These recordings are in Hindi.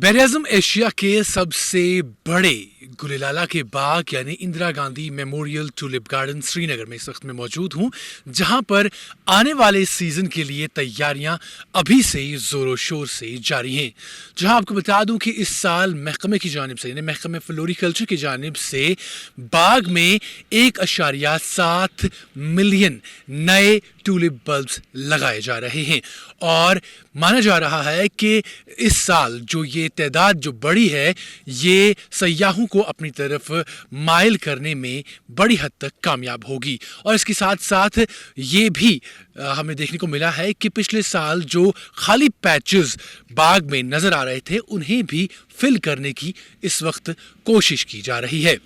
बैरिज़म एशिया के सबसे बड़े गुलेलाला के बाग यानी Indira Gandhi memorial tulip garden Srinagar में इस वक्त मैं मौजूद हूं, जहां पर आने वाले सीजन के लिए तैयारियां अभी से ही जोरों शोर से जारी हैं। जहां आपको बता दूं कि इस साल महकमे की जानिब से यानी महकमे फ्लोरिकल्चर की जानिब से बाग में 1.7 मिलियन नए ट्यूलिप बल्ब्स लगाए जा रहे हैं और माना जा रहा है कि इस साल जो ये तादाद जो बड़ी है ये सयाहों को अपनी तरफ माइल करने में बड़ी हद तक कामयाब होगी। और इसके साथ साथ ये भी हमें देखने को मिला है कि पिछले साल जो खाली पैचेस बाग में नजर आ रहे थे उन्हें भी फिल करने की इस वक्त कोशिश की जा रही है।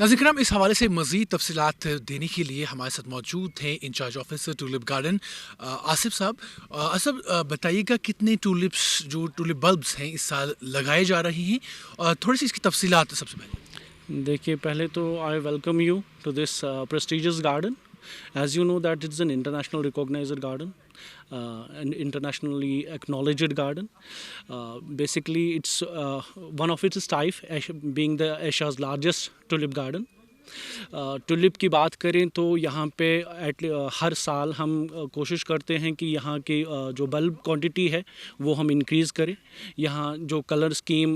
नाज़रीन, इस हवाले से मज़ीद तफसीलात देने के लिए हमारे साथ मौजूद हैं incharge officer tulip garden Asif साहब। आसिफ, बताइएगा कितने टूलिप बल्ब्स हैं इस साल लगाए जा रहे हैं और थोड़ी सी इसकी तफसीलात सबसे पहले। देखिए, पहले तो I welcome you to this prestigious garden. As you know that it's an international recognized garden, an internationally acknowledged garden. Basically, it's one of its type, being the Asia's largest tulip garden. Tulip की बात करें तो यहाँ पे हर साल हम कोशिश करते हैं कि यहाँ की जो बल्ब क्वांटिटी है वो हम इंक्रीज़ करें। यहाँ जो कलर स्कीम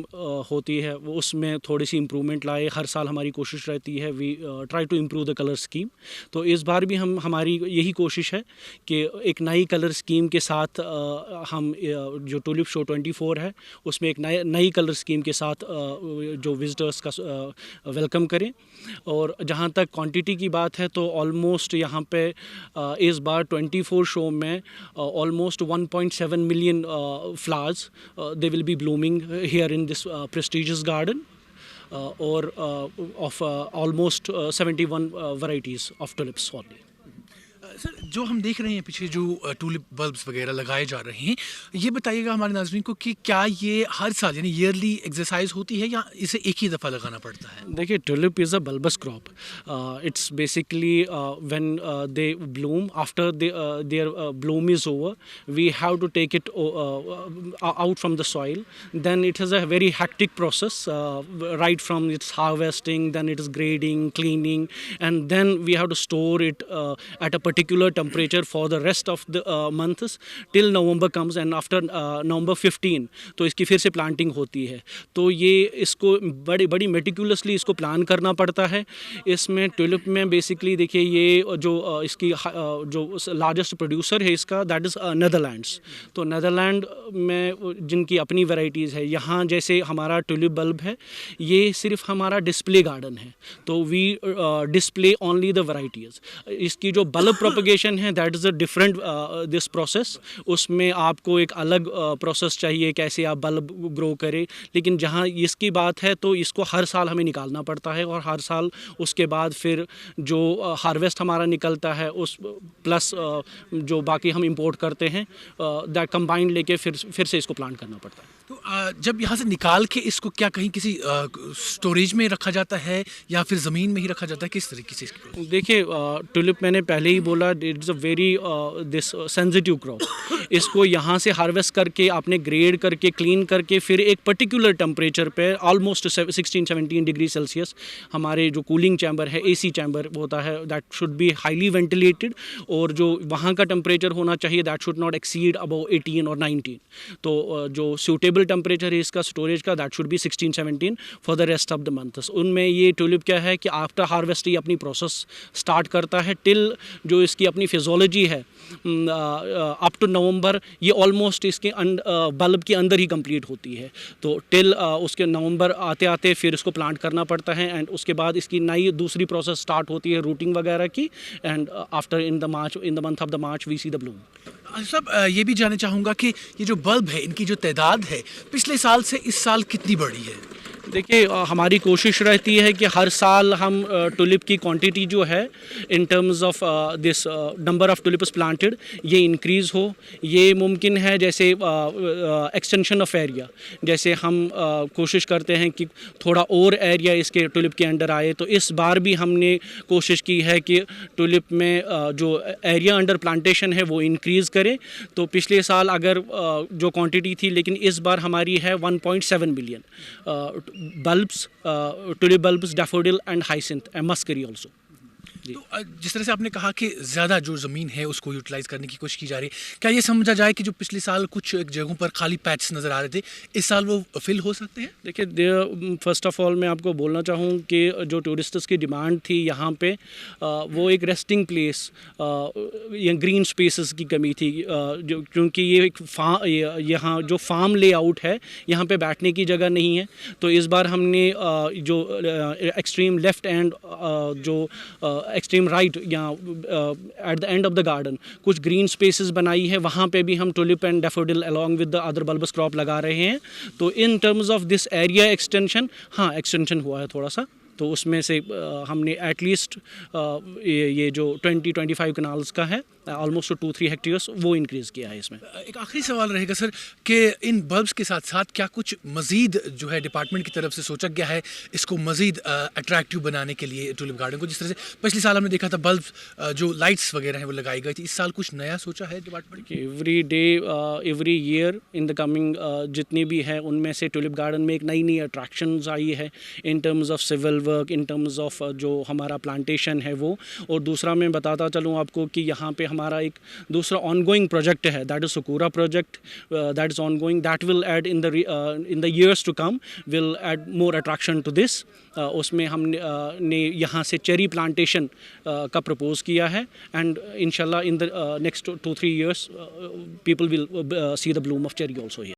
होती है वो उसमें थोड़ी सी इम्प्रूवमेंट लाए। हर साल हमारी कोशिश रहती है we try to improve the colour scheme. तो इस बार भी हमारी यही कोशिश है कि एक नई कलर स्कीम के साथ हम जो टुलिप शो 24 है उसमें एक नई कलर स्कीम के साथ जो विजिटर्स का वेलकम करें। और जहाँ तक क्वांटिटी की बात है तो ऑलमोस्ट यहाँ पे इस बार 24 शो में almost 1.7 million flowers they will be blooming here in this prestigious garden और of almost 71 varieties of tulips only. Sir, जो हम देख रहे हैं पीछे जो टूलिप बल्ब्स वगैरह लगाए जा रहे हैं, ये बताइएगा हमारे नाज़रीन को कि क्या ये हर साल यानी ईयरली एक्सरसाइज होती है या इसे एक ही दफ़ा लगाना पड़ता है? देखिए, tulip is a bulbous crop. Its basically when they bloom, after their bloom is over, we have to take it out from the soil. Then it is a very hectic process, right from its harvesting, then it is grading, cleaning, and then we have to store it at a particular temperature for the rest of the months till November comes, and after November 15 तो इसकी फिर से प्लांटिंग होती है। तो ये इसको बड़ी मेटिकुलसली इसको प्लान करना पड़ता है। इसमें टुलिप में बेसिकली देखिए ये जो इसकी जो लार्जेस्ट प्रोड्यूसर है इसका दैट इज़ नीदरलैंड्स। तो नीदरलैंड में जिनकी अपनी वैरायटीज़ है, यहाँ जैसे हमारा टुलिप बल्ब है ये सिर्फ हमारा डिस्प्ले गार्डन है, तो we display only the varieties. इसकी जो बल्ब प्रोपगेशन है that is a different this process. उसमें आपको एक अलग प्रोसेस चाहिए कैसे आप बल्ब ग्रो करें। लेकिन जहाँ इसकी बात है तो इसको हर साल हमें निकालना पड़ता है और हर साल उसके बाद फिर जो हार्वेस्ट हमारा निकलता है उस प्लस जो बाकी हम इंपोर्ट करते हैं दैट कंबाइंड लेके फिर से इसको प्लांट करना पड़ता है। तो जब यहाँ से निकाल के इसको क्या कहीं किसी स्टोरेज में रखा जाता है या फिर ज़मीन में ही रखा जाता है, किस तरीके से इसकी? देखिए, टुलिप मैंने पहले ही बोला it's a very this sensitive crop. इसको यहाँ से हार्वेस्ट करके आपने ग्रेड करके क्लीन करके फिर एक पर्टिकुलर टेम्परेचर पे ऑलमोस्ट 16-17 डिग्री सेल्सियस हमारे जो कूलिंग चैम्बर है, AC चैम्बर होता है, that should be highly ventilated और जो वहाँ का टेम्परेचर होना चाहिए that should not exceed above 18 और 19। तो जो सूटेबल स्टेबल टेम्परेचर है इसका स्टोरेज का, that should be 16-17 for the rest of the months. उनमें ये ट्यूलिप क्या है कि आफ्टर हार्वेस्ट ये अपनी प्रोसेस स्टार्ट करता है टिल जो इसकी अपनी फिजोलॉजी है अप टू नवंबर, ये ऑलमोस्ट इसके बल्ब के अंदर ही कंप्लीट होती है। तो टिल उसके नवंबर आते आते फिर इसको प्लांट करना पड़ता है, एंड उसके बाद इसकी नई दूसरी प्रोसेस स्टार्ट होती है रूटिंग वगैरह की, and after in the month of the March we see the bloom. साहब ये भी जानना चाहूँगा कि ये जो बल्ब है इनकी जो तादाद है पिछले साल से इस साल कितनी बढ़ी है? देखिए हमारी कोशिश रहती है कि हर साल हम टुलिप की क्वांटिटी जो है in terms of this number of tulips planted ये इंक्रीज़ हो। ये मुमकिन है जैसे एक्सटेंशन ऑफ एरिया, जैसे हम कोशिश करते हैं कि थोड़ा और एरिया इसके टुलिप के अंडर आए। तो इस बार भी हमने कोशिश की है कि टुलिप में जो एरिया अंडर प्लांटेशन है वो इंक्रीज़ करे। तो पिछले साल अगर जो क्वांटिटी थी, लेकिन इस बार हमारी है 1.7 billion bulbs, tulip bulbs, daffodil and hyacinth and muscary also. तो जिस तरह से आपने कहा कि ज़्यादा जो ज़मीन है उसको यूटिलाइज़ करने की कोशिश की जा रही है, क्या ये समझा जाए कि जो पिछले साल कुछ जगहों पर खाली पैच नज़र आ रहे थे इस साल वो फिल हो सकते हैं? देखिए फर्स्ट ऑफ ऑल मैं आपको बोलना चाहूँ कि जो टूरिस्ट्स की डिमांड थी यहाँ पे वो एक रेस्टिंग प्लेस या ग्रीन स्पेसेस की कमी थी, जो क्योंकि ये एक यहाँ जो फार्म लेआउट है यहाँ पे बैठने की जगह नहीं है। तो इस बार हमने जो एक्सट्रीम लेफ़्ट एंड जो एक्सट्रीम राइट या at the end of the garden कुछ ग्रीन स्पेसेस बनाई है, वहाँ पे भी हम tulip and daffodil along with the other bulbous crop लगा रहे हैं। तो in terms of this area extension, हाँ एक्सटेंशन हुआ है थोड़ा सा। तो उसमें से हमने एटलीस्ट ये जो 20-25 कनाल्स का है ऑलमोस्ट 2-3 हेक्टेयर्स वो इंक्रीज़ किया है इसमें। एक आखिरी सवाल रहेगा सर कि इन बल्ब्स के साथ साथ क्या कुछ मज़ीद जो है डिपार्टमेंट की तरफ से सोचा गया है इसको मज़ीद अट्रैक्टिव बनाने के लिए टुलिप गार्डन को? जिस तरह से पिछले साल हमने देखा था बल्ब जो लाइट्स वगैरह हैं वो लगाई गई थी, इस साल कुछ नया सोचा है department? Every day every year in the coming जितनी भी है उनमें से टुलिप गार्डन में एक नई नई अट्रैक्शंस आई है in terms of civil work, in terms of जो हमारा प्लांटेशन है वो। और दूसरा मैं बताता चलूँ आपको कि यहाँ पे हमारा एक दूसरा ऑनगोइंग प्रोजेक्ट है, that is sakura project, that is ongoing, that will add in the years to come will add more attraction to this. उसमें हमने यहाँ से चेरी प्लांटेशन का प्रपोज किया है, एंड इंशाल्लाह in the next 2-3 years people will see the Bloom of cherry also here.